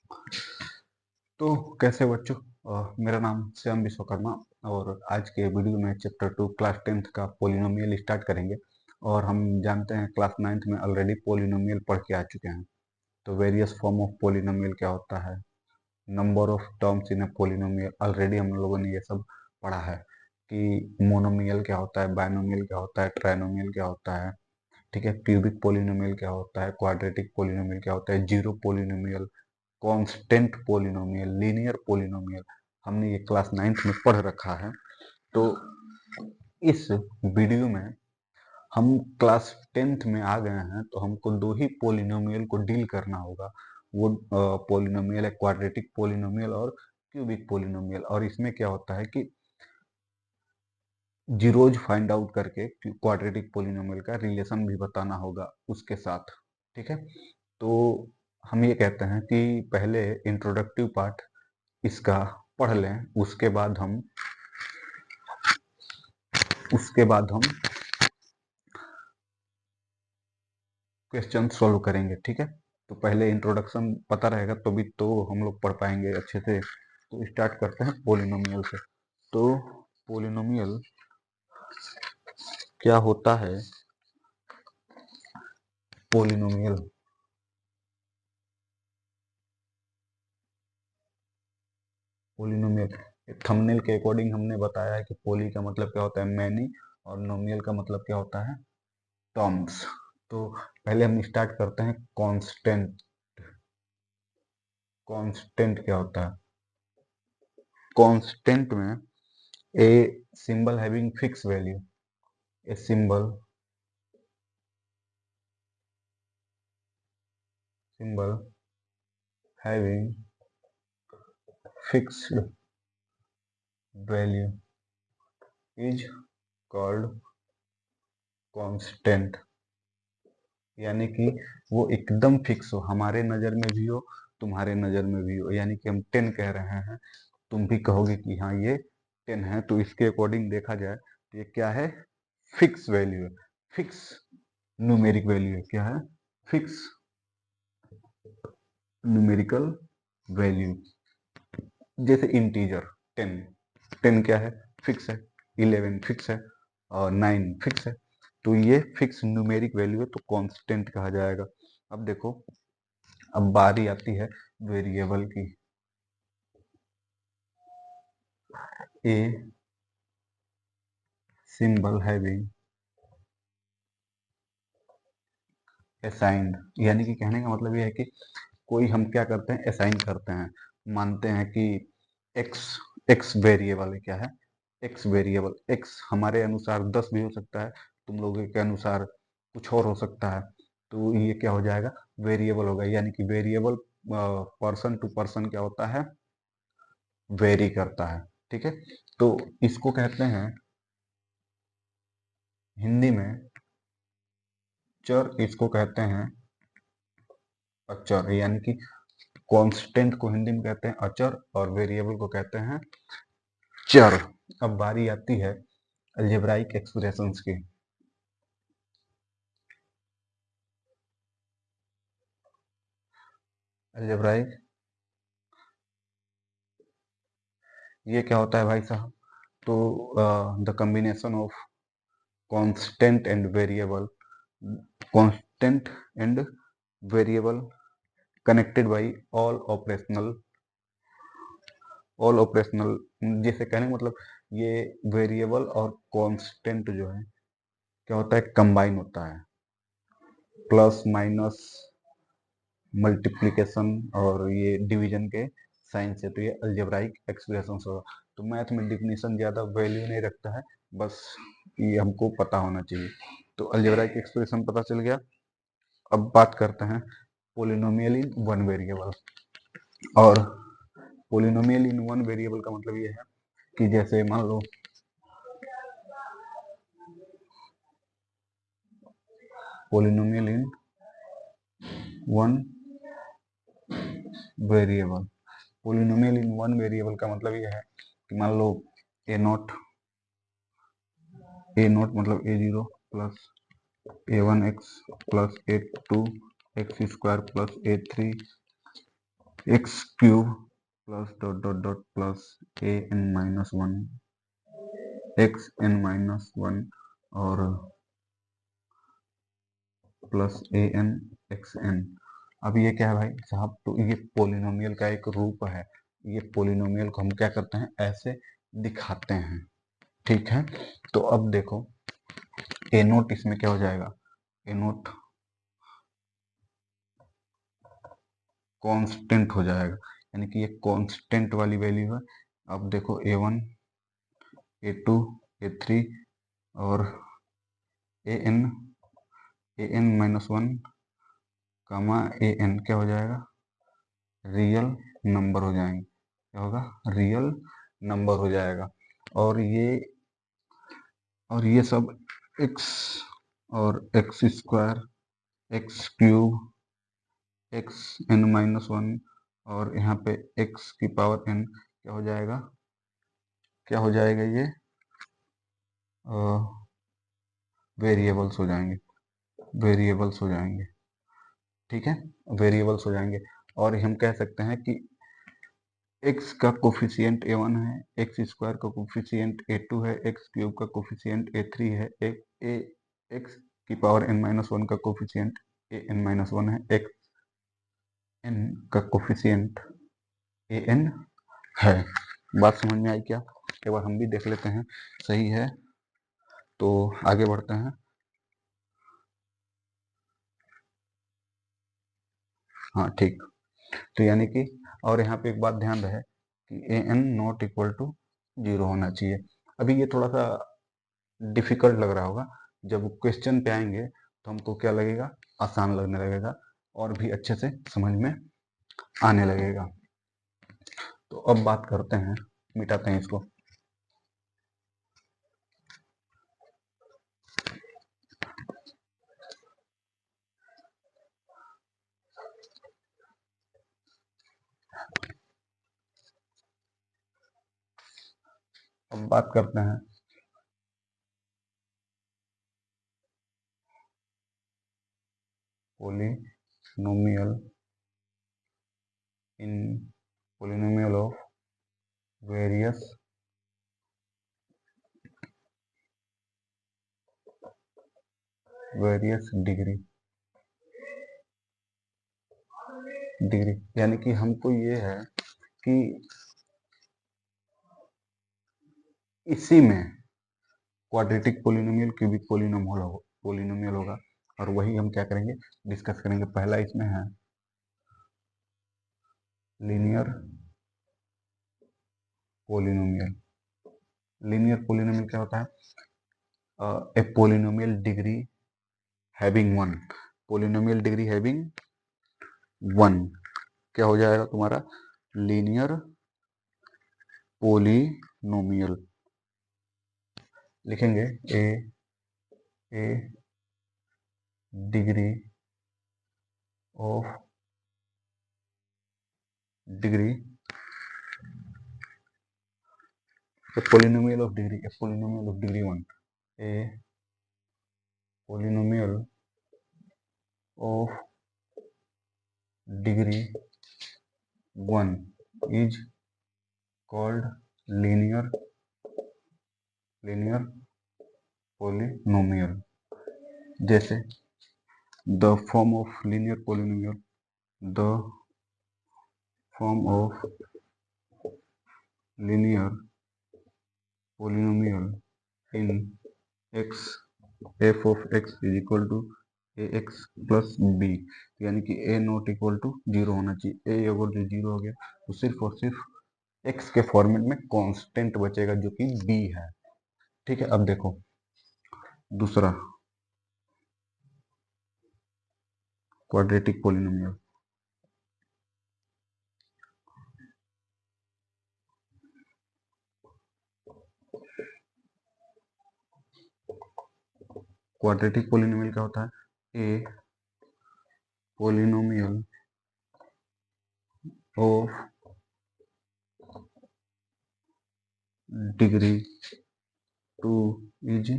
तो कैसे बच्चों, मेरा नाम श्याम विश्वकर्मा और आज के वीडियो में चैप्टर 2 क्लास 10th का पोलिनोमियल स्टार्ट करेंगे। और हम जानते हैं क्लास 9th में ऑलरेडी पोलिनोमियल पढ़ के आ चुके हैं। तो वेरियस फॉर्म ऑफ पोलिनोमियल क्या होता है, number of terms in A polynomial, already हम लोगों ने ये सब पढ़ा है कि मोनोमियल क्या होता है, बायनोमियल क्या होता है, ट्राइनोमियल क्या होता है, ठीक है। क्यूबिक पोलिनोमियल क्या होता है, क्वाड्रेटिक पोलिनोमियल क्या होता है, zero polynomial, constant polynomial, linear polynomial, हमने ये क्लास 9th में पढ़ रखा है। तो इस वीडियो में हम क्लास 10th में आ गए हैं, तो हमको दो ही पोलिनोमियल को डील करना होगा। वो पोलिनोमियल है क्वाड्रेटिक पोलिनोमियल और क्यूबिक पोलिनोमियल। और इसमें क्या होता है कि जीरोज फाइंड आउट करके क्वाड्रेटिक पोलिनोमियल का रिलेशन भी बताना होगा उसके साथ, ठीक है। तो हम ये कहते हैं कि पहले इंट्रोडक्टिव पार्ट इसका पढ़ लें, उसके बाद हम क्वेश्चन सॉल्व करेंगे, ठीक है। तो पहले इंट्रोडक्शन पता रहेगा तो भी तो हम लोग पढ़ पाएंगे अच्छे से। तो स्टार्ट करते हैं पोलिनोमियल से। तो पोलिनोमियल क्या होता है, पोलिनोमियल पोलिनोमियल थंबनेल के अकॉर्डिंग हमने बताया है कि पोली का मतलब क्या होता है, मैनी, और नोमियल का मतलब क्या होता है, टर्म्स। तो पहले हम स्टार्ट करते हैं कांस्टेंट। कांस्टेंट क्या होता है, कांस्टेंट में a symbol having fix value, A symbol having fixed value is called constant। यानी कि वो एकदम फिक्स हो, हमारे नजर में भी हो, तुम्हारे नजर में भी हो। यानी कि हम 10 कह रहे हैं, तुम भी कहोगे कि हाँ ये 10 है, तो इसके अकॉर्डिंग देखा जाए तो ये क्या है, फिक्स वैल्यू है, फिक्स न्यूमेरिक वैल्यू है। क्या है, फिक्स न्यूमेरिकल वैल्यू। जैसे इंटीजर 10, 10 क्या है, फिक्स है, 11 फिक्स है, और 9 फिक्स है। तो ये फिक्स न्यूमेरिक वैल्यू है, तो कांस्टेंट कहा जाएगा। अब देखो, अब बारी आती है वेरिएबल की। ए सिंबल हैविंग असाइंड, यानी कि कहने का मतलब ये है कि कोई हम क्या करते हैं, असाइन करते हैं। मानते हैं कि एक्स एक्स वेरिएबल है। क्या है, एक्स वेरिएबल। एक्स हमारे अनुसार 10 भी हो सकता है, तुम लोगों के अनुसार कुछ और हो सकता है। तो ये क्या हो जाएगा, वेरिएबल होगा। यानी कि वेरिएबल पर्सन टू पर्सन क्या होता है, वेरी करता है, ठीक है। तो इसको कहते हैं हिंदी में चर, इसको कहते हैं अचर। यानी कि कांस्टेंट को हिंदी में कहते हैं अचर और वेरिएबल को कहते हैं चर। अब बारी आती है अलजेब्राइक एक्सप्रेशंस की। अलजेब्राइक, ये क्या होता है भाई साहब, तो the combination of constant and variable, constant and variable connected by all operational. जैसे कहने का मतलब, ये वेरिएबल और कांस्टेंट जो है क्या होता है, कंबाइन होता है, प्लस माइनस मल्टीप्लिकेशन और ये डिवीजन के साइन से। तो ये अलजेब्राइक एक्सप्रेशन होगा। तो मैथ में डिफिनीशन ज़्यादा वैल्यू नहीं रखता है, बस ये हमको पता होना चाहिए। तो अलजेब्राइक एक्सप्रेशन पता चल गया। अब बात करते हैं पोलिनोमियल इन वन वेरिएबल। और पोलिनोमियल इन वन वेरिएबल का मतलब ये है कि जैसे मान लो polynomial in one variable, polynomial in one variable का मतलब ये है कि मान लो ए नॉट मतलब a0 plus a1 X plus a2 X square plus a3 X cube plus dot dot dot plus A N minus one X N minus one और plus A N X N. अब ये क्या है भाई साहब, तो ये पोलिनोमियल का एक रूप है। ये पोलिनोमियल को हम क्या करते हैं, ऐसे दिखाते हैं। ठीक है, तो अब देखो ए नोट इसमें क्या हो जाएगा, ए नोट कांस्टेंट हो जाएगा, यानी कि ये कांस्टेंट वाली वैल्यू है। अब देखो A one A two A three और A N minus one comma A N क्या हो जाएगा, रियल नंबर हो जाएंगे। क्या होगा, रियल नंबर हो जाएगा। और ये सब x और x square x cube x N minus one और यहाँ पे x की पावर n क्या हो जाएगा, क्या हो जाएगा, ये वेरिएबल्स हो जाएंगे, वेरिएबल्स हो जाएंगे। ठीक है, वेरिएबल्स हो जाएंगे। और हम कह सकते हैं कि x का कोफिशिएंट a1 है, एक्स स्क्वायर का कोफिशिएंट a2 है, एक्स क्यूब का कोफिशिएंट a3 है, एक्स की पावर n माइनस वन का coefficient a n minus one है, एक्स n का कोफिशिएंट a n है। बात समझ में आई क्या? एक बार हम भी देख लेते हैं, सही है तो आगे बढ़ते हैं। हाँ ठीक, तो यानी कि और यहाँ पे एक बात ध्यान रहे कि A N not equal to zero होना चाहिए। अभी ये थोड़ा सा डिफिकल्ट लग रहा होगा, जब क्वेश्चन पे आएंगे तो हमको क्या लगेगा, आसान लगने लगेगा और भी अच्छे से समझ में आने लगेगा। तो अब बात करते हैं, मिटाते हैं इसको। अब बात करते हैं polynomial in polynomial of various degree, यानी कि हमको ये है कि इसी में क्वाड्रेटिक पोलिनोमियल क्यूबिक पोलिनोमियल होगा और वही हम क्या करेंगे, डिस्कस करेंगे। पहला इसमें है लीनियर पोलिनोमियल। लीनियर पोलिनोमियल क्या होता है, a polynomial degree having one, polynomial degree having one क्या हो जाएगा तुम्हारा, लीनियर पोलिनोमियल। लिखेंगे a degree of degree polynomial of degree, a polynomial of degree one, a polynomial of degree one is called linear polynomial. जैसे the form of linear polynomial, the form of linear polynomial in X F of x is equal to A X plus B, यानी कि A not equal to zero होना चाहिए। ए अगर जो zero हो गया तो सिर्फ और सिर्फ एक्स के फॉर्मेट में कांस्टेंट बचेगा जो कि बी है। ठीक है, अब देखो दूसरा क्वाड्रेटिक पोलिनोमियल। क्वाड्रेटिक पोलिनोमियल क्या होता है, a polynomial of degree two is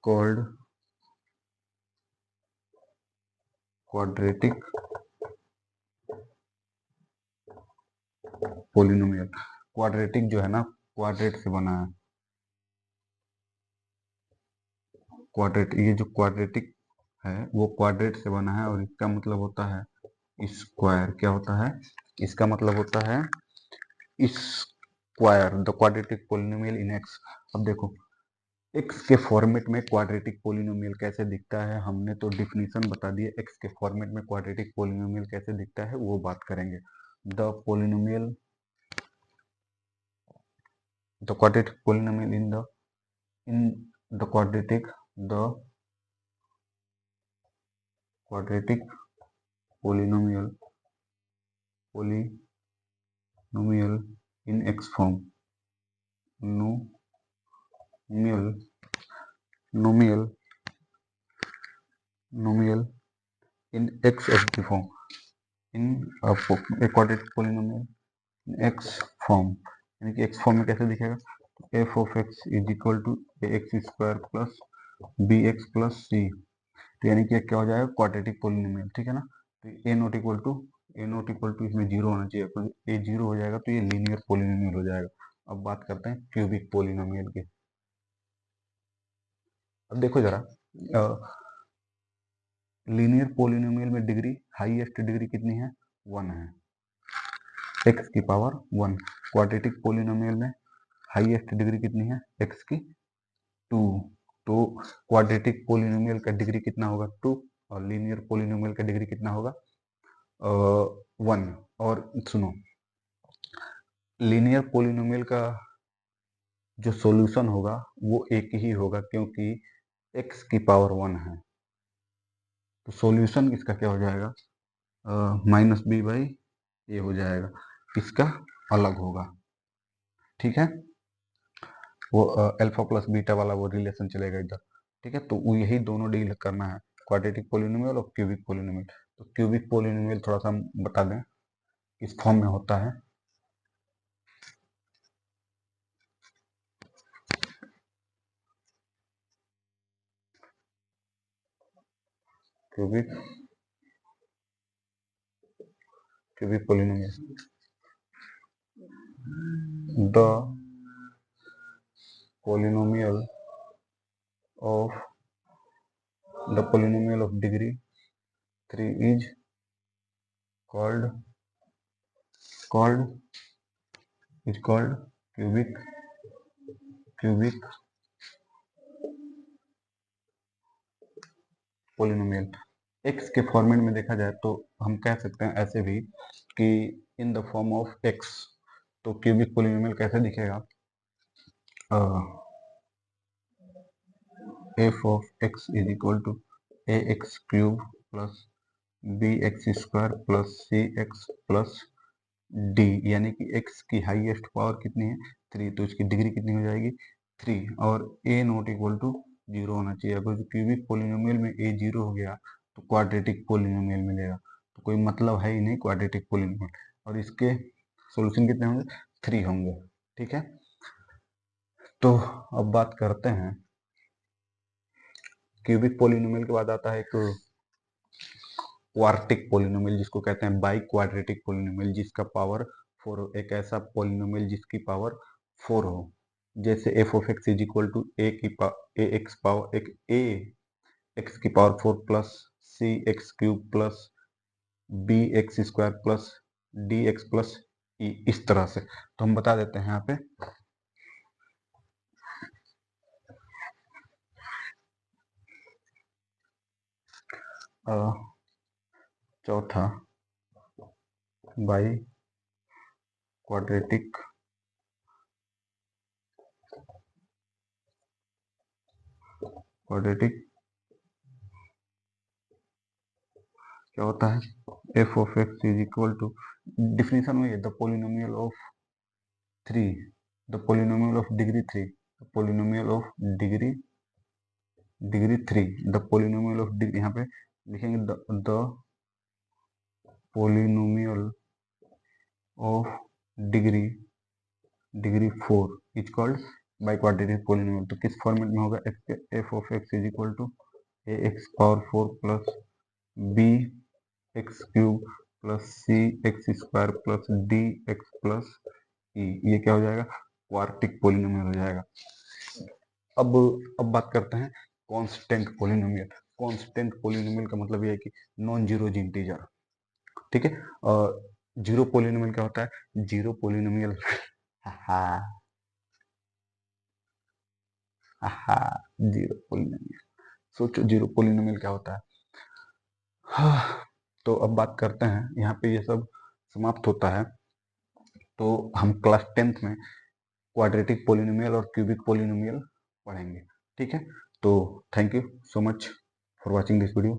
called quadratic polynomial. Quadratic जो है ना, क्वाड्रेट से बना है। क्वाड्रेट, ये जो क्वाड्रेटिक है वो क्वाड्रेट से बना है और इसका मतलब होता है स्क्वायर। क्या होता है? इसका मतलब होता है square. The quadratic polynomial in x. अब देखो, एक्स के फॉर्मेट में क्वाड्रेटिक पोलिनोमियल कैसे दिखता है, हमने तो डिफिनीशन बता दी है। एक्स के फॉर्मेट में क्वाड्रेटिक पोलिनोमियल कैसे दिखता है वो बात करेंगे। The polynomial, the quadratic polynomial in the quadratic polynomial in X form, नोमियल इन एक्स की form, in quadratic polynomial in X form, यानी कि एक्स फॉर्म में कैसे दिखेगा? F of x is equal to A X square plus B X plus C. तो यानी कि क्या हो जाएगा? क्वाड्रेटिक पोलिनोमियल, ठीक है ना। तो ए नॉट इक्वल टू इसमें जीरो होना चाहिए, तो ए जीरो हो जाएगा तो ये लीनियर पोलिनोमियल हो जाएगा। अब बात करते हैं क्यूबिक पोलिनोमियल की। अब देखो जरा, लीनियर पोलिनोमियल में डिग्री, हाईएस्ट डिग्री कितनी है? 1 है, एक्स की पावर 1। क्वाड्रेटिक पोलिनोमियल में हाईएस्ट डिग्री कितनी है? एक्स की 2। तो क्वाड्रेटिक पोलिनोमियल का डिग्री कितना होगा? 2। और लीनियर पोलिनोमियल का डिग्री कितना होगा? 1। और सुनो, लीनियर पोलिनोमियल का जो सॉल्यूशन होगा वो एक ही होगा, क्योंकि एक्स की पावर 1 है। तो सॉल्यूशन इसका क्या हो जाएगा? माइनस बी बाई ए हो जाएगा, इसका अलग होगा, ठीक है। वो अल्फा प्लस बीटा वाला वो रिलेशन चलेगा इधर, ठीक है। तो वो यही दोनों डील करना है, क्वाड्रेटिक पोलिनोमियल और क्यूबिक पोलिनोमियल। तो क्यूबिक पोलिनोमियल थोड़ा सा हम बता दें किस फॉर्म में होता है। Cubic cubic polynomial, the polynomial of degree 3 is called cubic polynomial. X के फॉर्मेट में देखा जाए तो हम कह सकते हैं ऐसे भी कि in the form of x. तो क्यूबिक पोलिनोमियल कैसे दिखेगा? F of x is equal to A x cube plus B x square plus C x plus d, यानी कि x की हाईएस्ट पावर कितनी है? 3। तो इसकी डिग्री कितनी हो जाएगी? 3। और a नॉट इक्वल टू 0 होना चाहिए। अगर क्यूबिक पोलिनोमियल में a 0 हो गया तो क्वाड्रेटिक पोलिनोमियल मिलेगा, तो कोई मतलब है ही नहीं क्वाड्रेटिक पोलिनोमियल। और इसके सॉल्यूशन कितने होंगे? 3 होंगे, ठीक है। तो अब बात करते हैं, क्यूबिक पोलिनोमियल के बाद आता है एक क्वार्टिक पोलिनोमियल, जिसको कहते हैं बाई क्वाड्रेटिक पोलिनोमियल, जिसका पावर 4 हो। एक ऐसा पोलिनोमियल जिसकी पावर 4 हो, जैसे F of x is equal to A X power A X की पावर 4 प्लस सी X cube plus B x square plus D X plus E, इस तरह से। तो हम बता देते हैं यहाँ पे, चौथा बाई क्वाड्रेटिक क्या होता है? F of x is equal to, definition में the polynomial of 3, the polynomial of degree 3, the polynomial of degree 3, the polynomial of degree, यहाँ पे लिखेंगे the polynomial of degree 4 is called biquadratic polynomial. तो किस format में होगा? F of x is equal to A X power 4 plus B X cube plus C X square plus D X plus ये क्या हो जाएगा, quartic polynomial हो जाएगा। अब बात करते हैं कांस्टेंट पोलिनोमियल। कांस्टेंट पोलिनोमियल का मतलब ये है कि नॉन जीरो इंटीजर, ठीक है। और जीरो पोलिनोमियल क्या होता है, जीरो पोलिनोमियल जीरो पोलिनोमियल, सोचो जीरो पोलिनोमियल क्या होता है। तो अब बात करते हैं, यहाँ पे ये सब समाप्त होता है। तो हम क्लास 10th में क्वाड्रेटिक पोलिनोमियल और क्यूबिक पोलिनोमियल पढ़ेंगे, ठीक है। तो thank you so much for watching this video.